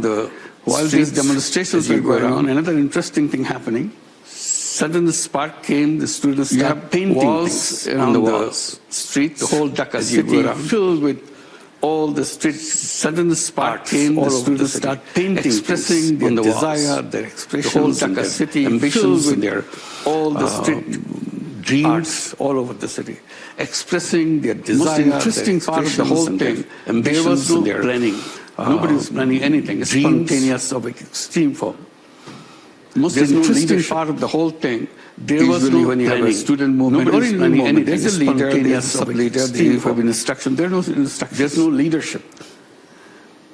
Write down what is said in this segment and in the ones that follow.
on the while these demonstrations were going on, another interesting thing happening. Sudden spark came, the students started painting walls on the walls. Streets, the whole Dhaka city filled with all the streets. Sudden spark came, the students started painting, expressing their desire, their expressions, the whole Dhaka city ambitions, and their all the street dreams all over the city, expressing their desire. Most interesting part of the whole thing, there was no planning. Nobody was planning anything. It's spontaneous of extreme form. Most interesting part of the whole thing, there was no when you have a student movement, nobody is planning anything. There's a leader, there's a sub-leader, you have instruction. There's no instruction. There's no leadership.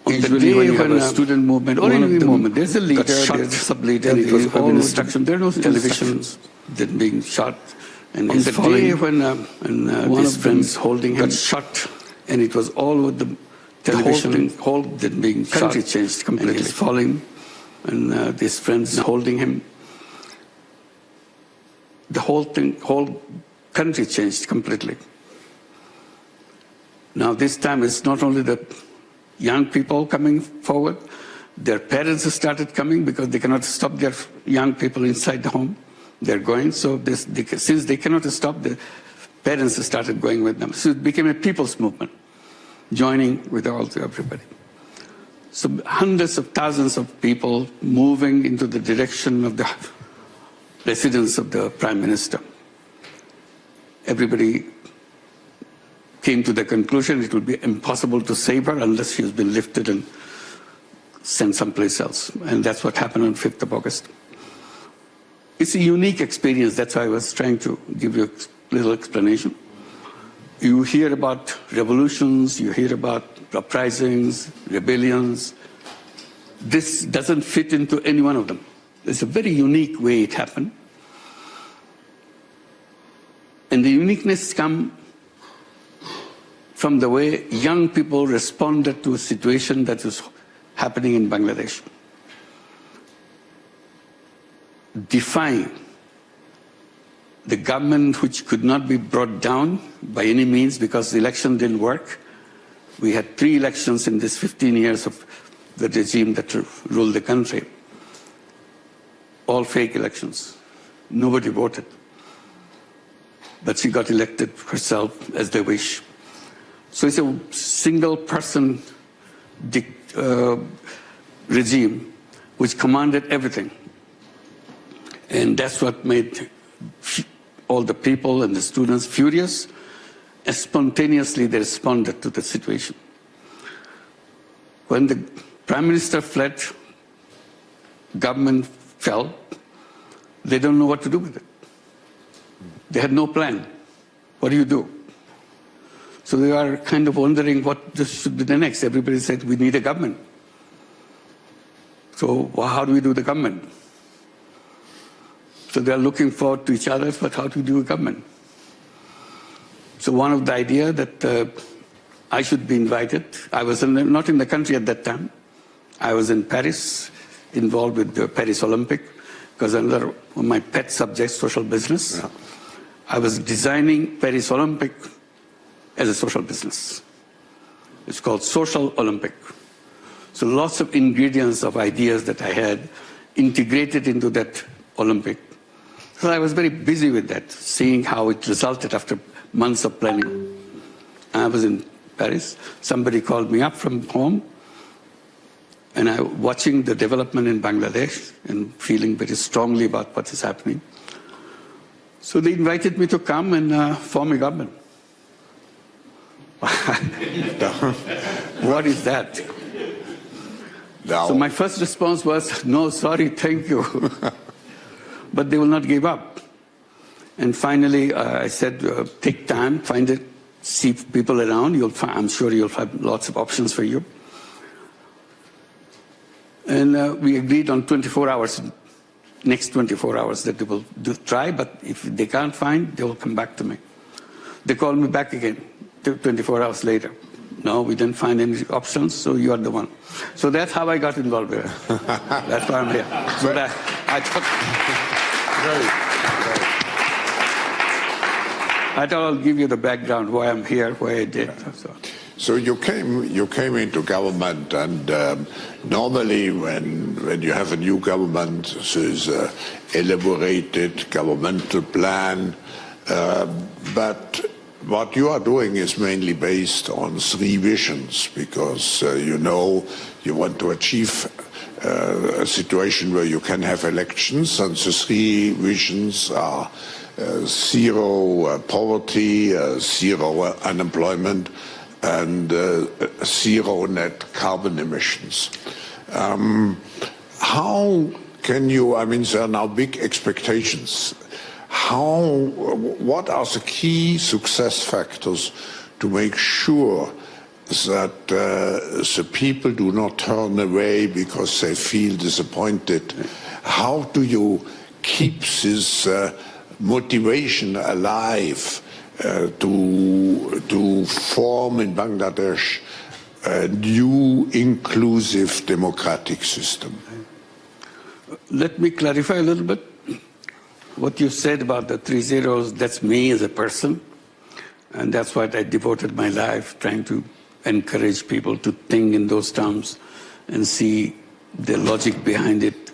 On the day when you have a student movement or any movement, there's a leader, there's a sub-leader, you have instruction. There's no televisions that being shot. And on the day when one of friends holding him got shot, and it was all with the television, whole that being shot, country changed completely. And he's falling. And these friends holding him, the whole country changed completely. Now this time it's not only the young people coming forward, their parents started coming because they cannot stop their young people inside the home. They're going, so since they cannot stop, the parents started going with them. So it became a people's movement, joining with everybody. So hundreds of thousands of people moving into the direction of the residence of the Prime Minister. Everybody came to the conclusion it would be impossible to save her unless she has been lifted and sent someplace else. And that's what happened on 5th of August. It's a unique experience. That's why I was trying to give you a little explanation. You hear about revolutions, you hear about uprisings, rebellions. This doesn't fit into any one of them. It's a very unique way it happened. And the uniqueness comes from the way young people responded to a situation that was happening in Bangladesh. Defying the government, which could not be brought down by any means because the election didn't work. We had 3 elections in this 15 years of the regime that ruled the country. All fake elections. Nobody voted. But she got elected herself as they wish. So it's a single person regime which commanded everything. And that's what made all the people and the students furious. And spontaneously they responded to the situation. When the Prime Minister fled, government fell, they don't know what to do with it. They had no plan. What do you do? So they are kind of wondering what should be the next. Everybody said, we need a government. So how do we do the government? So they are looking forward to each other, but how to do a government? So one of the idea that I should be invited. I was not in the country at that time. I was in Paris, involved with the Paris Olympic, because another one of my pet subjects, social business. Yeah. I was designing Paris Olympic as a social business. It's called Social Olympic. So lots of ingredients of ideas that I had integrated into that Olympic. So I was very busy with that, seeing how it resulted after months of planning. I was in Paris. Somebody called me up from home, and I was watching the development in Bangladesh and feeling very strongly about what is happening. So they invited me to come and form a government. What is that? No. So my first response was, no, sorry, thank you. But they will not give up. And finally, I said, take time, find it, see people around. I'm sure you'll find lots of options for you. And we agreed on 24 hours, next 24 hours that they will try, but if they can't find, they will come back to me. They called me back again 24 hours later. No, we didn't find any options, so you are the one. So that's how I got involved with it. That's why I'm here. So that I thought... I thought I'll give you the background, why I'm here, why I did. So. So you came into government, and normally when you have a new government, there's an elaborated governmental plan, but what you are doing is mainly based on three visions, because you want to achieve a situation where you can have elections, and the three visions are zero poverty, zero unemployment, and zero net carbon emissions. How can you, I mean, there are now big expectations. What are the key success factors to make sure that the people do not turn away because they feel disappointed? How do you keep this motivation alive to form in Bangladesh a new inclusive democratic system? Let me clarify a little bit. What you said about the 3 zeros, that's me as a person. And that's what I devoted my life, trying to encourage people to think in those terms and see the logic behind it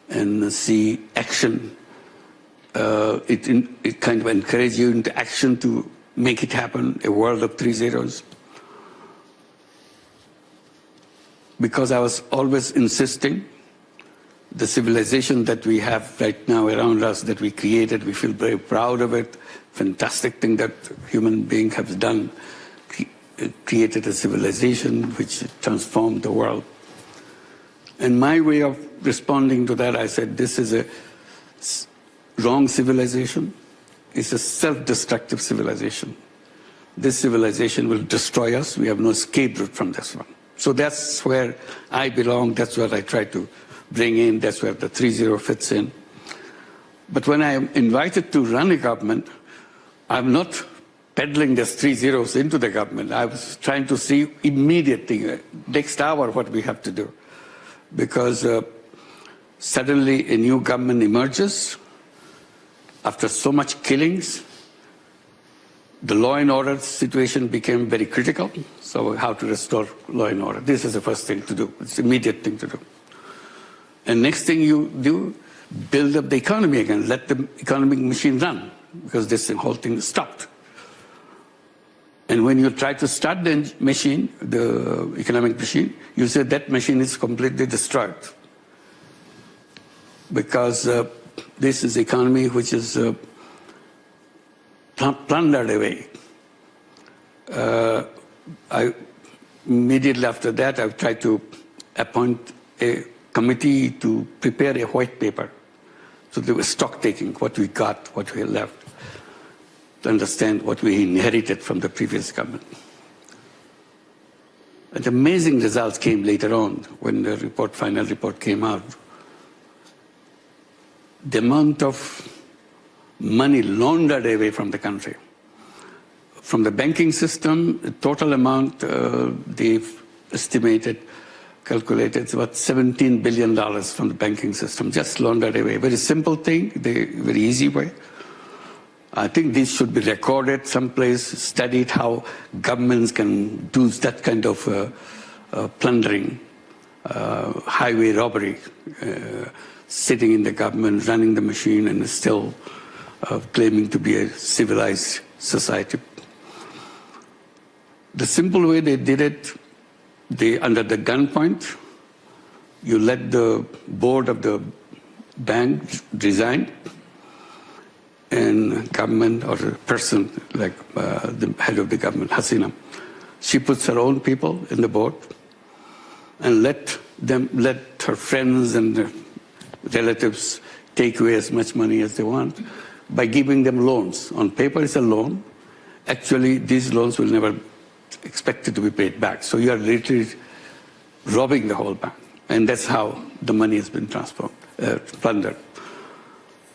and see action. It kind of encourages you into action to make it happen, a world of 3 zeros. Because I was always insisting, the civilization that we have right now around us, that we created, we feel very proud of it, fantastic thing that human being has done, created a civilization which transformed the world. And my way of responding to that, I said, this is a wrong civilization. It's a self-destructive civilization. This civilization will destroy us. We have no escape route from this one. So that's where I belong. That's what I try to bring in. That's where the 3-0 fits in. But when I am invited to run a government, I'm not peddling these 3 zeros into the government. I was trying to see immediately, next hour, what we have to do. Because suddenly a new government emerges. After so much killings, the law and order situation became very critical. So how to restore law and order? This is the first thing to do. It's the immediate thing to do. And next thing you do, build up the economy again. Let the economic machine run, because this whole thing stopped. And when you try to start the machine, the economic machine, you say that machine is completely destroyed. Because this is economy which is plundered away. Immediately after that, I tried to appoint a committee to prepare a white paper. So there was stock taking, what we got, what we left, to understand what we inherited from the previous government. And amazing results came later on when the final report came out. The amount of money laundered away from the country. From the banking system, the total amount they've estimated, calculated, it's about $17 billion from the banking system, just laundered away. Very simple thing, very easy way. I think this should be recorded someplace, studied how governments can do that kind of plundering, highway robbery, sitting in the government, running the machine, and still claiming to be a civilized society. The simple way they did it, under the gunpoint, you let the board of the bank resign, and government or a person like the head of the government, Hasina, she puts her own people in the board and let her friends and relatives take away as much money as they want by giving them loans. On paper, it's a loan. Actually, these loans will never expected to be paid back. So you are literally robbing the whole bank. And that's how the money has been plundered.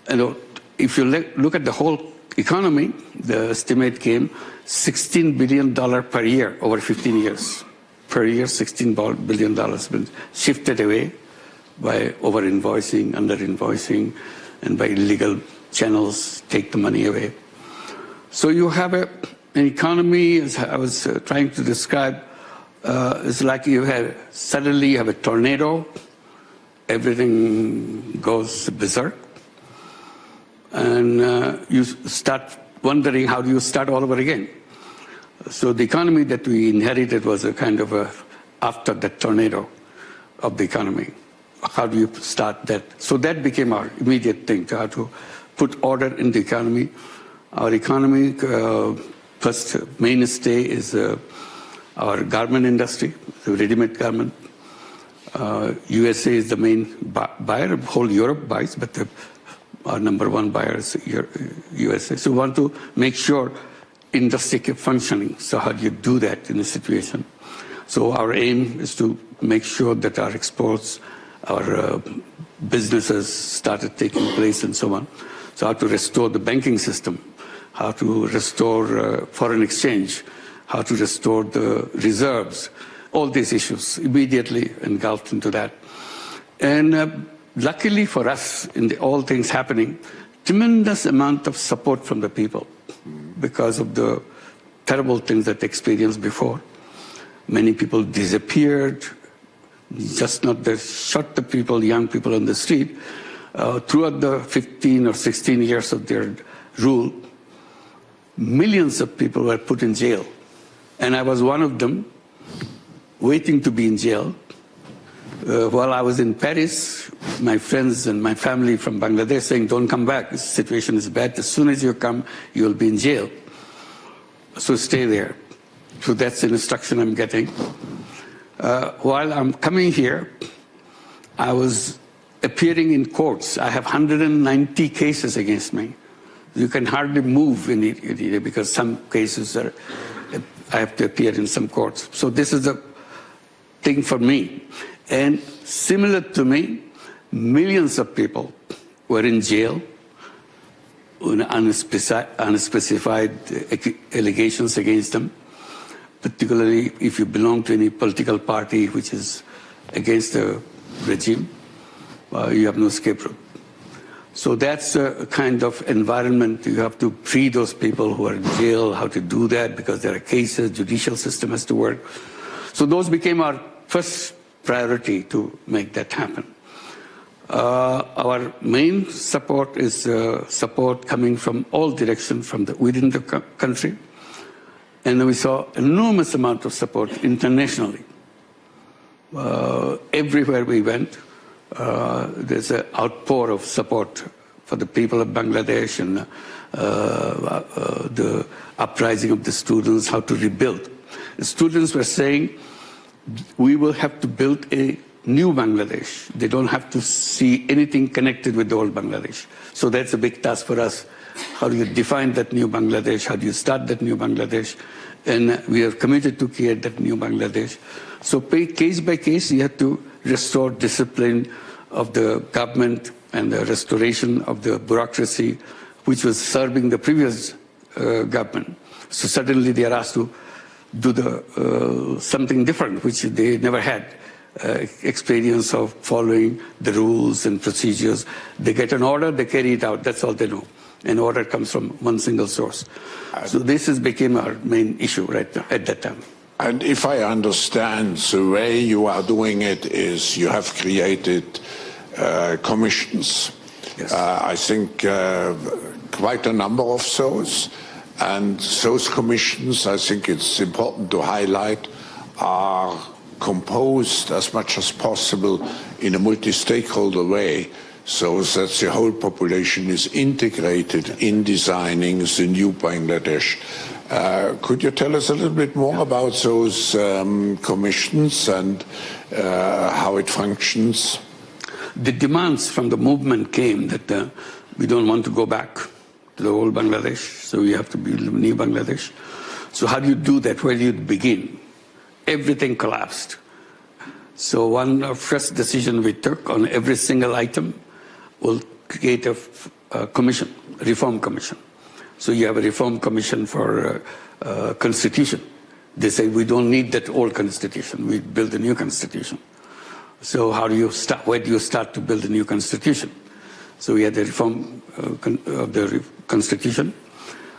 And if you look at the whole economy, the estimate came $16 billion per year over 15 years. Per year, $16 billion has been shifted away by over-invoicing, under-invoicing, and by illegal channels take the money away. So you have a an economy, as I was trying to describe, is like suddenly you have a tornado, everything goes berserk, and you start wondering how do you start all over again. So the economy that we inherited was a kind of after that tornado of the economy. How do you start that? So that became our immediate thing, to how to put order in the economy. Our economy, first mainstay is our garment industry, the ready-made garment. USA is the main buyer. Whole Europe buys, but our number one buyer is USA. So we want to make sure industry keep functioning. So how do you do that in a situation? So our aim is to make sure that our exports, our businesses started taking place and so on. So how to restore the banking system, how to restore foreign exchange, how to restore the reserves, all these issues immediately engulfed into that. And luckily for us, in all things happening, tremendous amount of support from the people because of the terrible things that they experienced before. Many people disappeared, just not shot the people, young people on the street. Throughout the 15 or 16 years of their rule, millions of people were put in jail. And I was one of them, waiting to be in jail. While I was in Paris, my friends and my family from Bangladesh saying, don't come back, this situation is bad. As soon as you come, you'll be in jail. So stay there. So that's an instruction I'm getting. While I'm coming here, I was appearing in courts. I have 190 cases against me. You can hardly move in it because some cases I have to appear in some courts. So this is a thing for me. And similar to me, millions of people were in jail on unspecified allegations against them, particularly if you belong to any political party which is against the regime, you have no escape route. So that's a kind of environment. You have to free those people who are in jail, how to do that, because there are cases, judicial system has to work. So those became our first priority to make that happen. Our main support is support coming from all directions from within the country. And we saw enormous amount of support internationally. Everywhere we went, there's an outpour of support for the people of Bangladesh and the uprising of the students, how to rebuild. The students were saying, we will have to build a new Bangladesh. They don't have to see anything connected with the old Bangladesh. So that's a big task for us. How do you define that new Bangladesh? How do you start that new Bangladesh? And we are committed to create that new Bangladesh. So case by case, you have to restore discipline of the government and the restoration of the bureaucracy, which was serving the previous government. So suddenly they are asked to do something different, which they never had experience of following the rules and procedures. They get an order, they carry it out. That's all they know. An order comes from one single source. So this became our main issue right now, at that time. And if I understand, the way you are doing it is you have created commissions. Yes. I think quite a number of those. And those commissions, I think it's important to highlight, are composed as much as possible in a multi-stakeholder way, so that the whole population is integrated in designing the new Bangladesh. Could you tell us a little bit more about those commissions and how it functions? The demands from the movement came that we don't want to go back to the old Bangladesh, so we have to build a new Bangladesh. So how do you do that? Where do you begin? Everything collapsed. So one first decision we took on every single item, we'll create a commission, a reform commission. So you have a reform commission for constitution. They say we don't need that old constitution, we build a new constitution. So how do you start, where do you start to build a new constitution? So we had the reform of the constitution.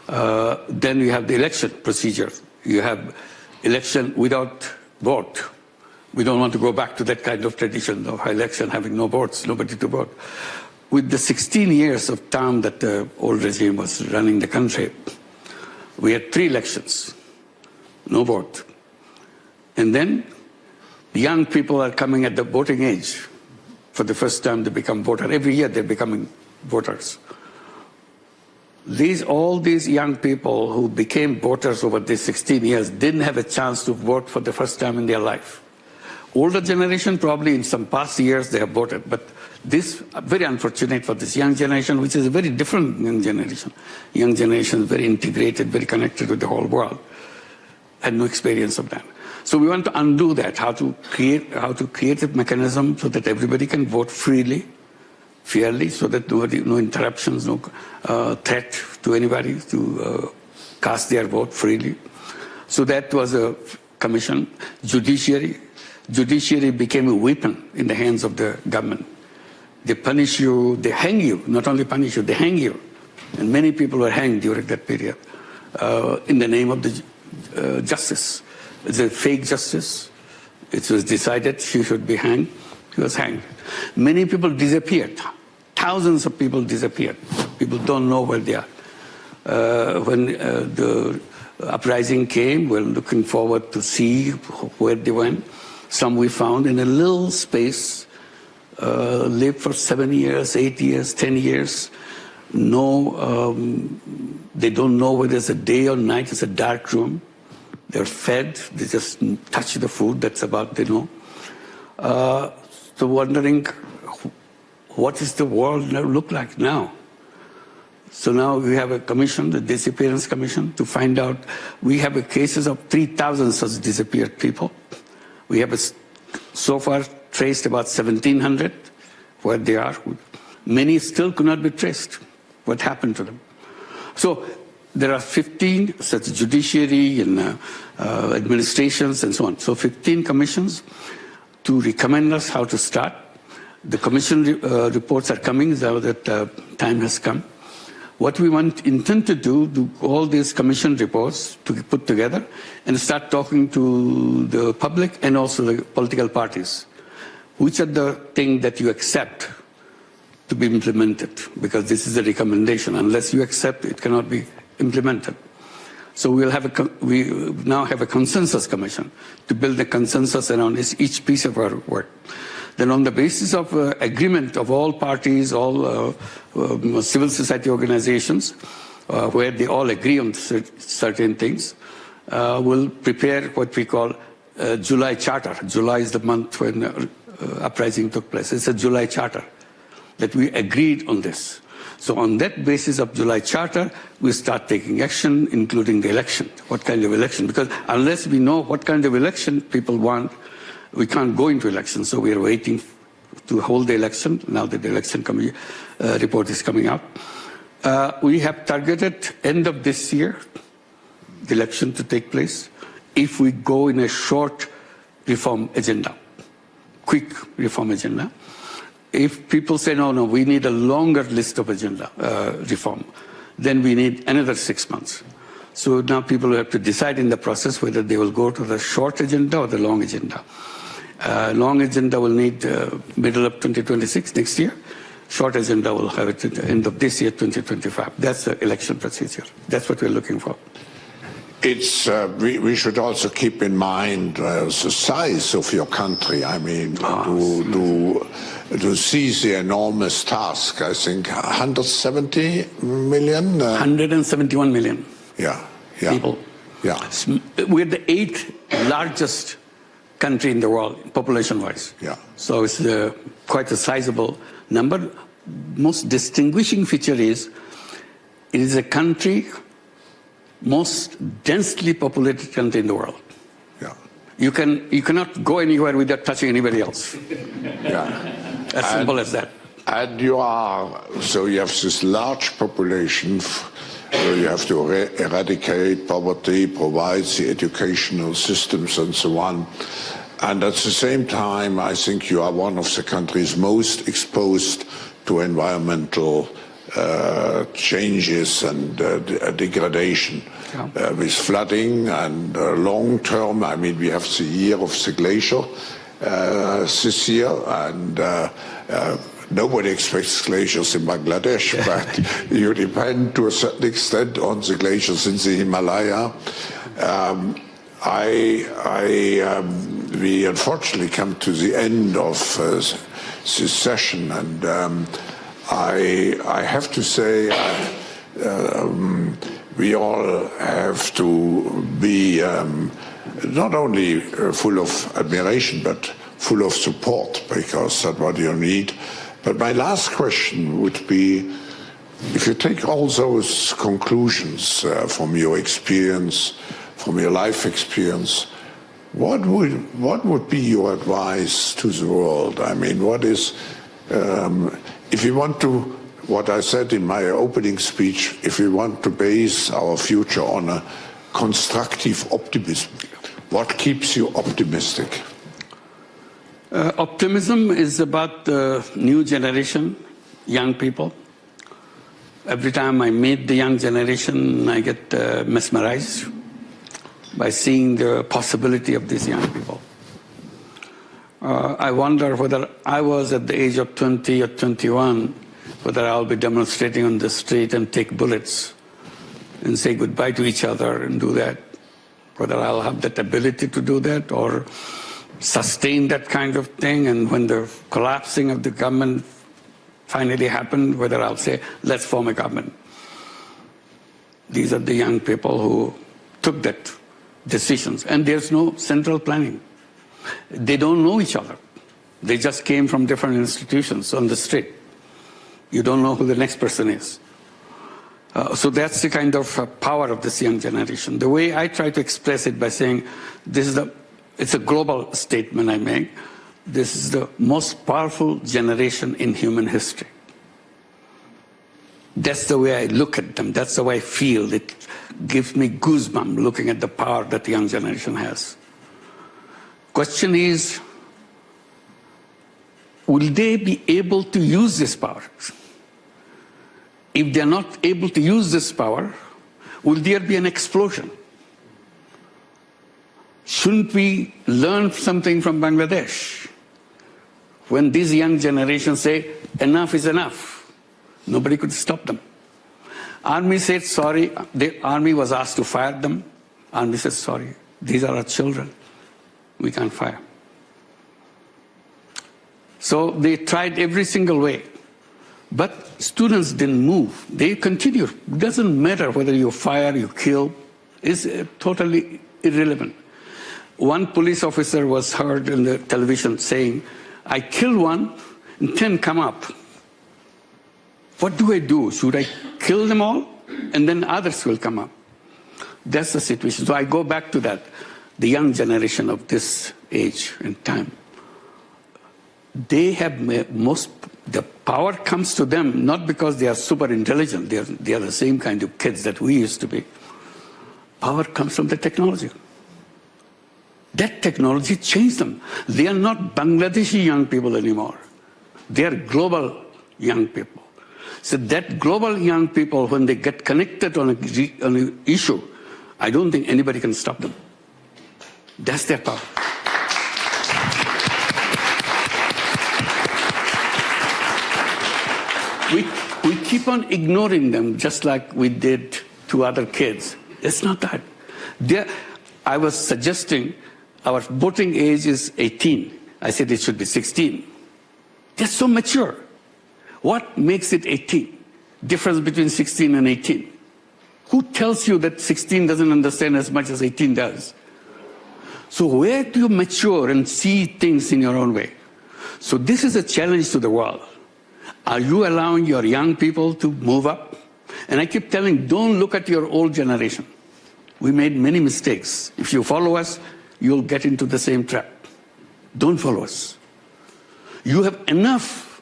Then you have the election procedure. You have election without vote. We don't want to go back to that kind of tradition of election having no votes, nobody to vote. With the 16 years of term that the old regime was running the country, we had 3 elections, no vote. And then the young people are coming at the voting age. For the first time they become voters. Every year they're becoming voters. All these young people who became voters over these 16 years didn't have a chance to vote for the first time in their life. Older generation, probably in some past years they have voted, but this, very unfortunate for this young generation, which is a very different young generation. Young generation is very integrated, very connected with the whole world, had no experience of that. So we want to undo that, how to create a mechanism so that everybody can vote freely, fairly, so that no interruptions, no threat to anybody to cast their vote freely. So that was a commission. Judiciary became a weapon in the hands of the government. They punish you, they hang you, not only punish you, they hang you. And many people were hanged during that period in the name of the justice. It's a fake justice. It was decided she should be hanged. She was hanged. Many people disappeared. Thousands of people disappeared. People don't know where they are. When the uprising came, we're looking forward to see where they went. Some we found in a little space, lived for 7 years, 8 years, 10 years. No, they don't know whether it's a day or night. It's a dark room. They're fed. They just touch the food. That's about they know. So wondering, what is the world look like now? So now we have a commission, the disappearance commission, to find out. We have cases of 3,000 such disappeared people. We have so far traced about 1,700 where they are. Many still could not be traced. What happened to them? So there are 15 such judiciary and administrations and so on. So 15 commissions to recommend us how to start. The commission reports are coming now that time has come. What we intend to do all these commission reports to put together and start talking to the public and also the political parties. Which are the things that you accept to be implemented? Because this is a recommendation. Unless you accept, it cannot be implemented. So we now have a consensus commission to build a consensus around each piece of our work. Then on the basis of agreement of all parties, all civil society organizations, where they all agree on certain things, we'll prepare what we call July Charter. July is the month when uprising took place. It's a July Charter that we agreed on this. So on that basis of July Charter, we start taking action, including the election. What kind of election? Because unless we know what kind of election people want, we can't go into election. So we are waiting to hold the election, now that the election report is coming out. We have targeted end of this year, the election to take place, if we go in a short reform agenda, quick reform agenda. If people say, no, we need a longer list of agenda reform, then we need another 6 months. So now people have to decide in the process whether they will go to the short agenda or the long agenda. Long agenda will need middle of 2026, next year. Short agenda will have it at the end of this year, 2025. That's the election procedure. That's what we're looking for. It's we should also keep in mind the size of your country. I mean, to seize the enormous task. I think 170 million. 171 million. Yeah. People. Yeah. We're the 8th largest country in the world, population-wise. Yeah. So it's quite a sizable number. Most distinguishing feature is it is a country, most densely populated country in the world. Yeah. You cannot go anywhere without touching anybody else. Yeah. As simple as that. And you have this large population. You have to eradicate poverty, provide the educational systems and so on. And at the same time, I think you are one of the countries most exposed to environmental changes and degradation with flooding and long term. I mean, we have the year of the glacier this year, and nobody expects glaciers in Bangladesh, but you depend to a certain extent on the glaciers in the Himalaya. We unfortunately come to the end of this session, and I have to say we all have to be not only full of admiration, but full of support, because that's what you need. But my last question would be, if you take all those conclusions from your experience, from your life experience, what would be your advice to the world? I mean, what is, if you want to, what I said in my opening speech, if we want to base our future on a constructive optimism, what keeps you optimistic? Optimism is about the new generation, young people. Every time I meet the young generation, I get mesmerized by seeing the possibility of these young people. I wonder whether I was at the age of 20 or 21, whether I'll be demonstrating on the street and take bullets and say goodbye to each other and do that. Whether I'll have that ability to do that or sustain that kind of thing, and when the collapsing of the government finally happened, whether I'll say, let's form a government. These are the young people who took that decisions, and there's no central planning. They don't know each other. They just came from different institutions on the street. You don't know who the next person is. So that's the kind of power of this young generation. The way I try to express it by saying, it's a global statement I make. This is the most powerful generation in human history. That's the way I look at them. That's the way I feel. It gives me goosebumps looking at the power that the young generation has. Question is, will they be able to use this power? If they're not able to use this power, will there be an explosion? Shouldn't we learn something from Bangladesh? When these young generations say, enough is enough, nobody could stop them. Army said sorry. The army was asked to fire them. Army said sorry. These are our children. We can't fire. So they tried every single way. But students didn't move. They continued. It doesn't matter whether you fire, you kill. It's totally irrelevant. One police officer was heard on the television saying, I killed one and 10 come up. What do I do? Should I kill them all? And then others will come up. That's the situation. So I go back to that. The young generation of this age and time, they have the power comes to them not because they are super intelligent. They are the same kind of kids that we used to be. Power comes from the technology. That technology changed them. They are not Bangladeshi young people anymore. They are global young people. So that global young people, when they get connected on an issue, I don't think anybody can stop them. That's their power. We keep on ignoring them just like we did to other kids. It's not that. I was suggesting our voting age is 18. I said it should be 16. They're so mature. What makes it 18? Difference between 16 and 18. Who tells you that 16 doesn't understand as much as 18 does? So where do you mature and see things in your own way? So this is a challenge to the world. Are you allowing your young people to move up? And I keep telling, don't look at your old generation. We made many mistakes. If you follow us, you'll get into the same trap. Don't follow us. You have enough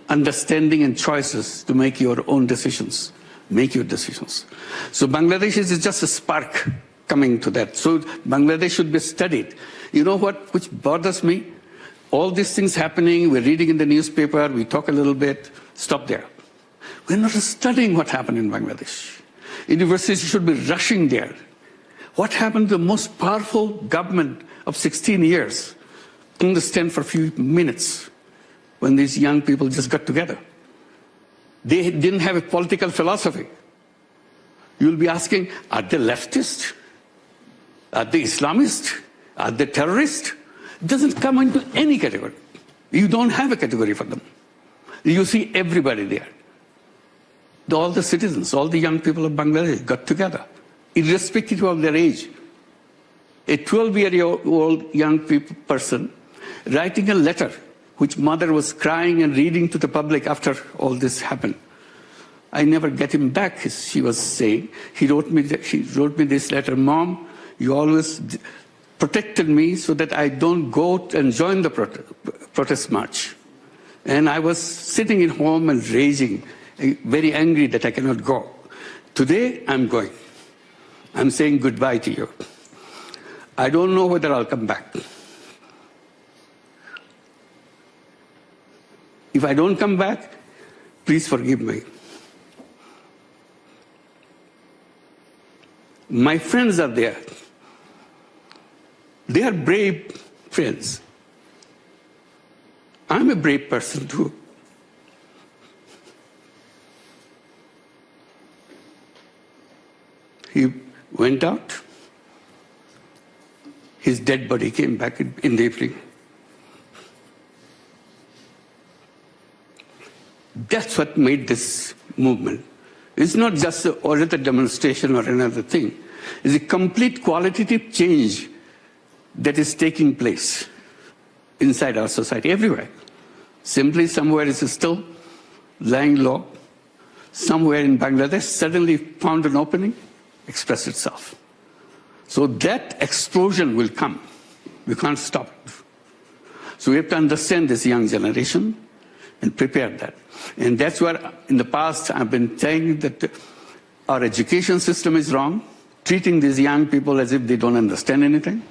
understanding and choices to make your own decisions. Make your decisions. So Bangladesh is just a spark coming to that. So Bangladesh should be studied. You know what, which bothers me? All these things happening, we're reading in the newspaper, we talk a little bit, stop there. We're not studying what happened in Bangladesh. Universities should be rushing there. What happened to the most powerful government of 16 years? Understand for a few minutes when these young people just got together. They didn't have a political philosophy. You'll be asking, are they leftist? Are they Islamist? Are they terrorist? It doesn't come into any category. You don't have a category for them. You see everybody there. All the citizens, all the young people of Bangladesh got together, irrespective of their age. A 12-year-old young person writing a letter, which mother was crying and reading to the public after all this happened. I never get him back, she was saying. She wrote me this letter, Mom, you always protected me so that I don't go and join the protest march. And I was sitting at home and raging, very angry that I cannot go. Today, I'm going. I'm saying goodbye to you. I don't know whether I'll come back. If I don't come back, please forgive me. My friends are there. They are brave friends. I'm a brave person too. He went out. His dead body came back in the evening. That's what made this movement. It's not just another demonstration or another thing. It's a complete qualitative change that is taking place inside our society, everywhere. Simply somewhere it's still lying low. Somewhere in Bangladesh suddenly found an opening, expressed itself. So that explosion will come. We can't stop it. So we have to understand this young generation and prepare that. And that's where in the past I've been saying that our education system is wrong, treating these young people as if they don't understand anything.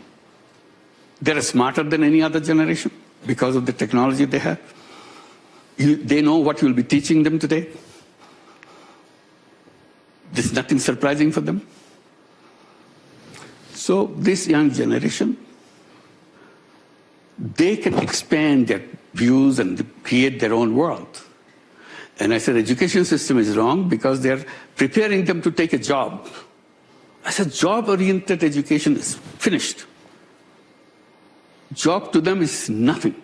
They're smarter than any other generation because of the technology they have. They know what you'll be teaching them today. There's nothing surprising for them. So this young generation, they can expand their views and create their own world. And I said education system is wrong because they're preparing them to take a job. I said job-oriented education is finished. Job to them is nothing.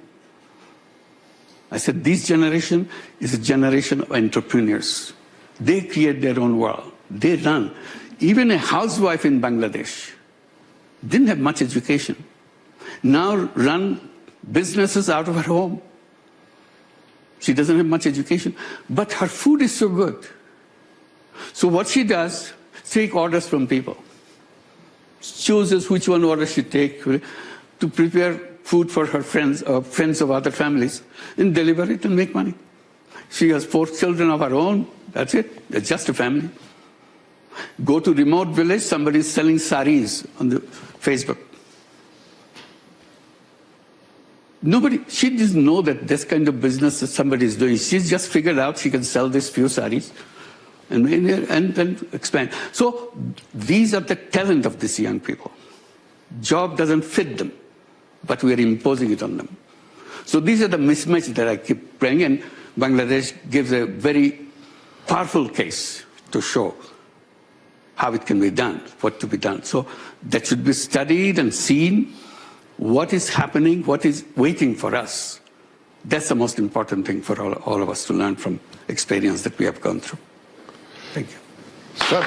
I said this generation is a generation of entrepreneurs. They create their own world. They run. Even a housewife in Bangladesh didn't have much education. Now run businesses out of her home. She doesn't have much education, but her food is so good. So what she does, take orders from people. Chooses which one order she take to prepare food for her friends or friends of other families and deliver it and make money. She has 4 children of her own. That's it. That's just a family. Go to remote village, somebody is selling saris on the Facebook. She doesn't know that this kind of business that somebody is doing. She's just figured out she can sell these few saris and then expand. So these are the talent of these young people. Job doesn't fit them, but we are imposing it on them. So these are the mismatches that I keep bringing, and Bangladesh gives a very powerful case to show how it can be done, what to be done. So that should be studied and seen. What is happening, what is waiting for us. That's the most important thing for all of us to learn from experience that we have gone through. Thank you. Sir,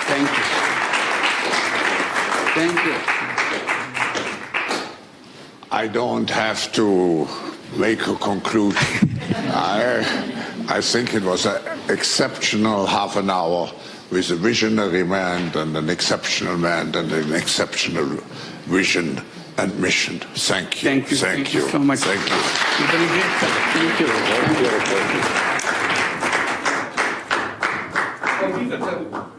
Thank you. Thank you. I don't have to make a conclusion. I think it was an exceptional half an hour with a visionary man and an exceptional man and an exceptional vision and mission. Thank you. Thank you. Thank you so much. Thank you. You've done a great job. Thank you. Thank you.